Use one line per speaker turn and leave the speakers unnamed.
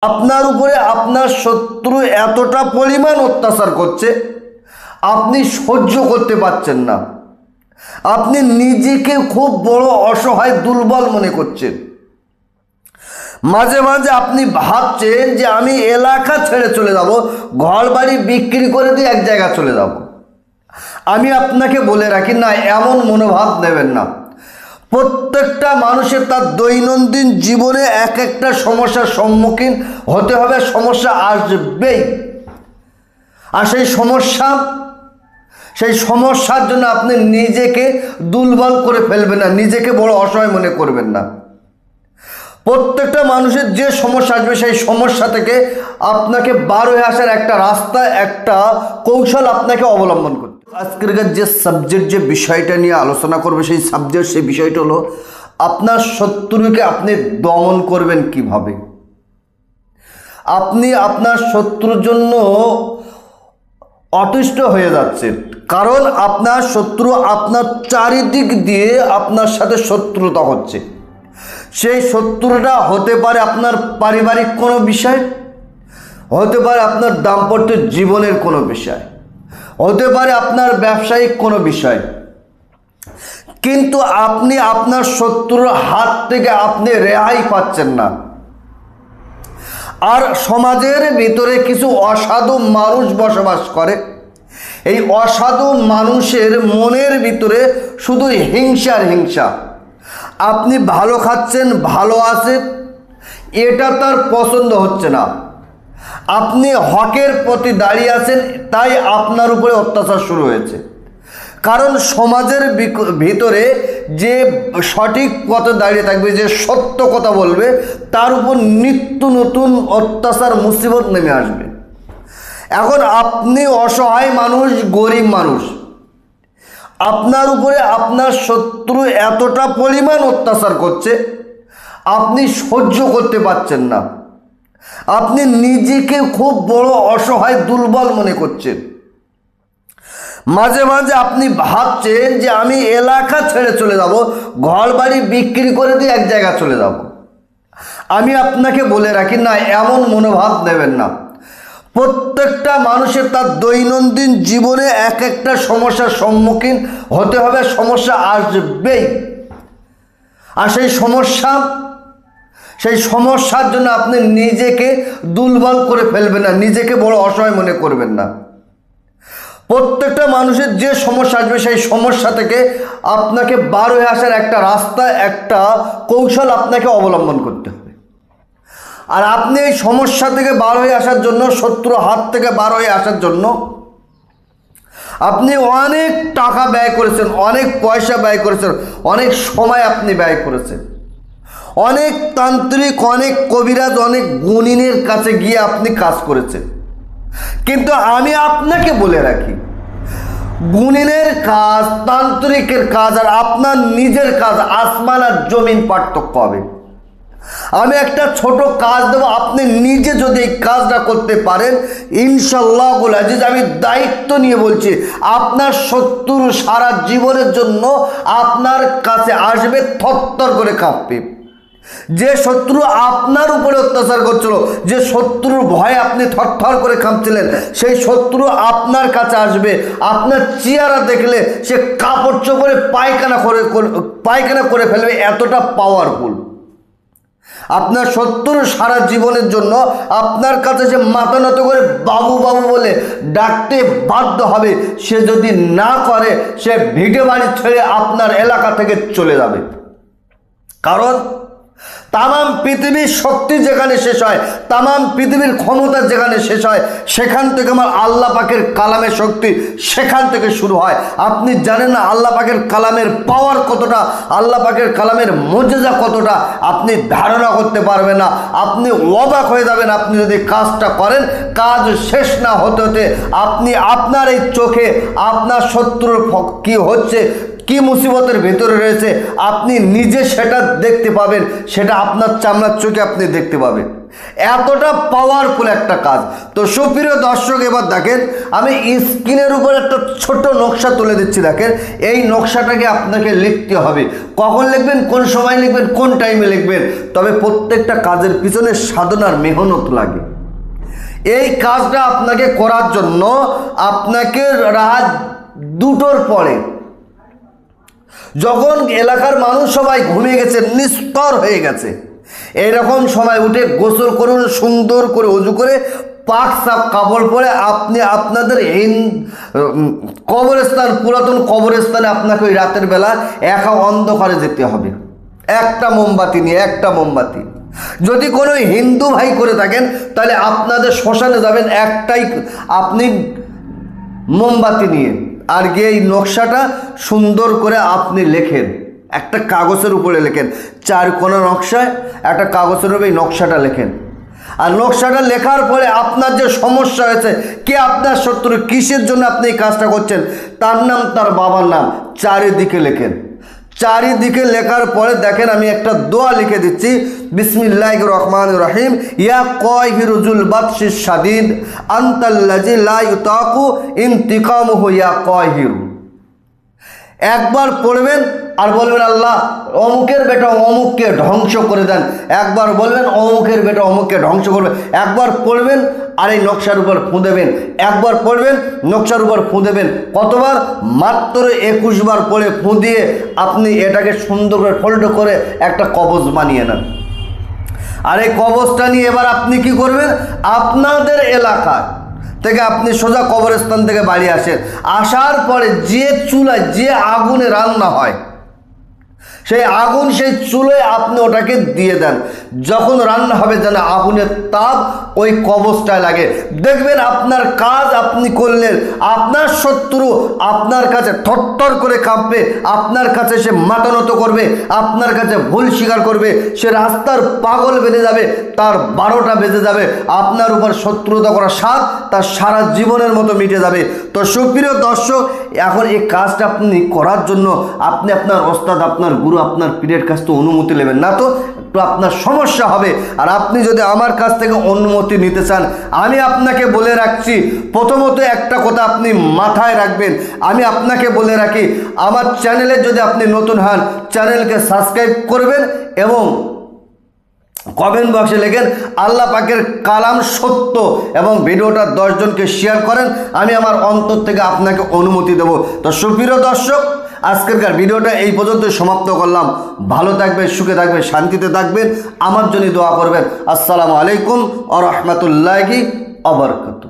আপনার উপরে আপনার শত্রু এতটা পরিমাণ অত্যাচার করছে, আপনি সহ্য করতে পারছেন না। আপনি নিজেকে খুব বড় অসহায় দুর্বল মনে করছেন। মাঝে মাঝে আপনি ভাবছেন যে আমি এলাকা ছেড়ে চলে যাব, ঘর বাড়ি বিক্রি করে দিয়ে এক জায়গায় চলে যাব। আমি আপনাকে বলে রাখি না, এমন মনোভাব নেবেন না। প্রত্যেকটা মানুষের তার দৈনন্দিন জীবনে এক একটা সমস্যার সম্মুখীন হতে হবে, সমস্যা আসবেই। আর সেই সমস্যার জন্য আপনি নিজেকে দুর্বল করে ফেলবেন না, নিজেকে বড় অসহায় মনে করবেন না। প্রত্যেকটা মানুষের যে সমস্যা আসবে সেই সমস্যা থেকে আপনাকে বার হয়ে আসার একটা রাস্তা, একটা কৌশল আপনাকে অবলম্বন করতে। আজকের যে সাবজেক্ট, যে বিষয়টা নিয়ে আলোচনা করবে, সেই বিষয়টা হলো আপনার শত্রুকে আপনি দমন করবেন কিভাবে। আপনি আপনার শত্রুর জন্য অতিষ্ঠ হয়ে যাচ্ছেন, কারণ আপনার শত্রু আপনার চারিদিক দিয়ে আপনার সাথে শত্রুতা হচ্ছে। সেই শত্রুটা হতে পারে আপনার পারিবারিক কোনো বিষয়, হতে পারে আপনার দাম্পত্য জীবনের কোনো বিষয়, হতে পারে আপনার ব্যবসায়িক কোনো বিষয়। কিন্তু আপনি আপনার শত্রুর হাত থেকে আপনি রেহাই পাচ্ছেন না। আর সমাজের ভিতরে কিছু অসাধু মানুষ বসবাস করে। এই অসাধু মানুষের মনের ভিতরে শুধু হিংসার হিংসা। আপনি ভালো খাচ্ছেন, ভালো আছেন, এটা তার পছন্দ হচ্ছে না। আপনি হকের প্রতি দাঁড়িয়ে আছেন, তাই আপনার উপরে অত্যাচার শুরু হয়েছে। কারণ সমাজের ভিতরে যে সঠিক পথে দাঁড়িয়ে থাকবে, যে সত্য কথা বলবে, তার উপর নিত্য নতুন অত্যাচার মুসিবত নেমে আসবে। এখন আপনি অসহায় মানুষ, গরিব মানুষ, আপনার উপরে আপনার শত্রু এতটা পরিমাণ অত্যাচার করছে, আপনি সহ্য করতে পারছেন না। আপনি নিজেকে খুব বড় অসহায় দুর্বল মনে করছেন। মাঝে মাঝে আপনি ভাবছেন যে আমি এলাকা ছেড়ে চলে যাব, ঘর বাড়ি বিক্রি করে দিয়ে এক জায়গায় চলে যাব। আমি আপনাকে বলে রাখি না, এমন মনোভাব নেবেন না। প্রত্যেকটা মানুষের তার দৈনন্দিন জীবনে এক একটা সমস্যার সম্মুখীন হতে হবে, সমস্যা আসবেই। আর সেই সমস্যার জন্য আপনি নিজেকে দুর্বল করে ফেলবেন না, নিজেকে বড় অসহায় মনে করবেন না। প্রত্যেকটা মানুষের যে সমস্যা আসবে সেই সমস্যা থেকে আপনাকে বার হয়ে আসার একটা রাস্তা, একটা কৌশল আপনাকে অবলম্বন করতে হবে। আর আপনি এই সমস্যা থেকে বার হয়ে আসার জন্য, শত্রু হাত থেকে বার হয়ে আসার জন্য আপনি অনেক টাকা ব্যয় করেছেন, অনেক পয়সা ব্যয় করেছেন, অনেক সময় আপনি ব্যয় করেছেন, অনেক তান্ত্রিক, অনেক কবিরাজ, অনেক গুণিনের কাছে গিয়ে আপনি কাজ করেছেন। কিন্তু আমি আপনাকে বলে রাখি, গুণিনের কাজ, তান্ত্রিকের কাজ আর আপনার নিজের কাজ আসমান আর জমিন পার্থক্য হবে। আমি একটা ছোট কাজ দেবো, আপনি নিজে যদি এই কাজটা করতে পারেন, ইনশাআল্লাহ আজিজ, আমি দায়িত্ব নিয়ে বলছি, আপনার শত্রু সারা জীবনের জন্য আপনার কাছে আসবে, থরথর করে কাঁপবে। যে শত্রু আপনার উপরে অত্যাচার করছিল, যে শত্রুর ভয়ে আপনি থরথর করে কাঁপছিলেন, সেই শত্রু আপনার কাছে আসবে। আপনার চেহারা দেখলে সে কাপড় চোপড়ে পায়খানা করে ফেলবে, এতটা পাওয়ারফুল। আপনার শত্রু সারা জীবনের জন্য আপনার কাছে সে মাথা নত করে বাবু বাবু বলে ডাকতে বাধ্য হবে। সে যদি না করে, সে ভিটে বাড়ি ছেড়ে আপনার এলাকা থেকে চলে যাবে। কারণ তামাম পৃথিবীর শক্তি যেখানে শেষ হয়, তামাম পৃথিবীর ক্ষমতা যেখানে শেষ হয়, সেখান থেকে আমার আল্লাহ পাকের কালামের শক্তি সেখান থেকে শুরু হয়। আপনি জানেন না আল্লাহ পাকের কালামের পাওয়ার কতটা, আল্লাহ পাকের কালামের মর্যাদা কতটা, আপনি ধারণা করতে পারবেন না। আপনি অবাক হয়ে যাবেন আপনি যদি কাজটা করেন। কাজ শেষ না হতে হতে আপনি আপনার এই চোখে আপনার শত্রুর কি হচ্ছে, কি মুসিবতের ভেতরে রয়েছে আপনি নিজে সেটা দেখতে পাবেন, সেটা আপনার চামড়ার চোখে আপনি দেখতে পাবেন। এতটা পাওয়ারফুল একটা কাজ। তো সুপ্রিয় দর্শক, এবার দেখেন আমি স্ক্রিনের উপর একটা ছোট নকশা তুলে দিচ্ছি। দেখেন এই নকশাটাকে আপনাকে লিখতে হবে। কখন লিখবেন, কোন সময় লিখবেন, কোন টাইমে লিখবেন, তবে প্রত্যেকটা কাজের পিছনে সাধনার মেহনত লাগে। এই কাজটা আপনাকে করার জন্য আপনাকে রাত 2টোর পরে, যখন এলাকার মানুষ সবাই ঘুমিয়ে গেছে, নিস্তর হয়ে গেছে, এইরকম সময় উঠে গোসল করুন, সুন্দর করে ওযু করে পাক সাফ কাপড় পরে আপনি আপনাদের কবরস্থান, পুরাতন কবরস্থানে আপনাকে ওই রাতের বেলা একা অন্ধকারে যেতে হবে, একটা মোমবাতি নিয়ে, একটা মোমবাতি। যদি কোনো হিন্দু ভাই করে থাকেন তাহলে আপনাদের শ্মশানে যাবেন একটাই আপনি মোমবাতি নিয়ে, আর গিয়ে এই নকশাটা সুন্দর করে আপনি লেখেন, একটা কাগজের উপরে লেখেন, 4 কোণা নকশায় একটা কাগজের উপরে এই নকশাটা লেখেন। আর নকশাটা লেখার পরে আপনার যে সমস্যা হয়েছে, কে আপনার শত্রু, কিসের জন্য আপনি এই কাজটা করছেন, তার নাম, তার বাবার নাম চারিদিকে লেখেন। চারিদিকে লেখার পরে দেখেন আমি একটা দোয়া লিখে দিচ্ছি, বিসমিল্লাহির রহমানির রহিম, ইয়া কাহিরুল বাতশিস শাদীদ আনতাল্লাযী লা ইউতাকু ইনতিকামুহু ইয়া কাহির। একবার পড়বেন আর বলবেন আল্লাহ অমুকের বেটা অমুককে ধ্বংস করে দেন। একবার বলবেন অমুকের বেটা অমুককে ধ্বংস করবে। একবার পড়বেন আর এই নকশার উপর ফুঁ দেবেন। একবার পড়বেন, নকশার উপর ফুঁ দেবেন। কতবার? মাত্র 21 বার পড়ে ফুঁ দিয়ে আপনি এটাকে সুন্দর করে ফোল্ড করে একটা কবজ বানিয়ে নেন। আর এই কবজটা নিয়ে এবার আপনি কি করবেন, আপনাদের এলাকা থেকে আপনি সোজা কবরস্থান থেকে বাড়ি আসেন। আসার পরে যে চুলায়, যে আগুনে রান্না হয়, সেই আগুন, সেই চুলোয় আপনি ওটাকে দিয়ে দেন। যখন রান্না হবে যেন আগুনের তাপ ওই কবজটায় লাগে। দেখবেন আপনার কাজ আপনি করলেন, আপনার শত্রু আপনার কাছে থরথর করে কাঁপবে, আপনার কাছে সে মাথা নত করবে, আপনার কাছে ভুল স্বীকার করবে, সে রাস্তার পাগল বেঁধে যাবে, তার 12টা বেজে যাবে, আপনার উপর শত্রুতা করা স্বাদ তার সারা জীবনের মতো মিটে যাবে। তো সুপ্রিয় দর্শক, এখন এই কাজটা আপনি করার জন্য আপনি আপনার ওস্তাদ, আপনার গুরু, আপনার পীরের কাছ থেকে অনুমতি নেবেন না, তো একটু আপনার সমস্যা হবে। আর আপনি যদি আমার কাছ থেকে অনুমতি নিতে চান, আমি আপনাকে বলে রাখছি, প্রথমত একটা কথা আপনি মাথায় রাখবেন, আমি আপনাকে বলে রাখি, আমার চ্যানেলে যদি আপনি নতুন হন, চ্যানেলকে সাবস্ক্রাইব করবেন এবং কমেন্ট বক্সে লেখেন আল্লাহ পাকের কালাম সত্য এবং ভিডিওটা 10 জনকে শেয়ার করেন, আমি আমার অন্তর থেকে আপনাকে অনুমতি দেব। তো সুপ্রিয় দর্শক, আজকেরকার ভিডিওটা এই পর্যন্ত সমাপ্ত করলাম। ভালো থাকবেন, সুখে থাকবেন, শান্তিতে থাকবেন, আমার জন্য দোয়া করবেন। আসসালামু আলাইকুম ওয়া রাহমাতুল্লাহি ওয়া বারাকাতুহু।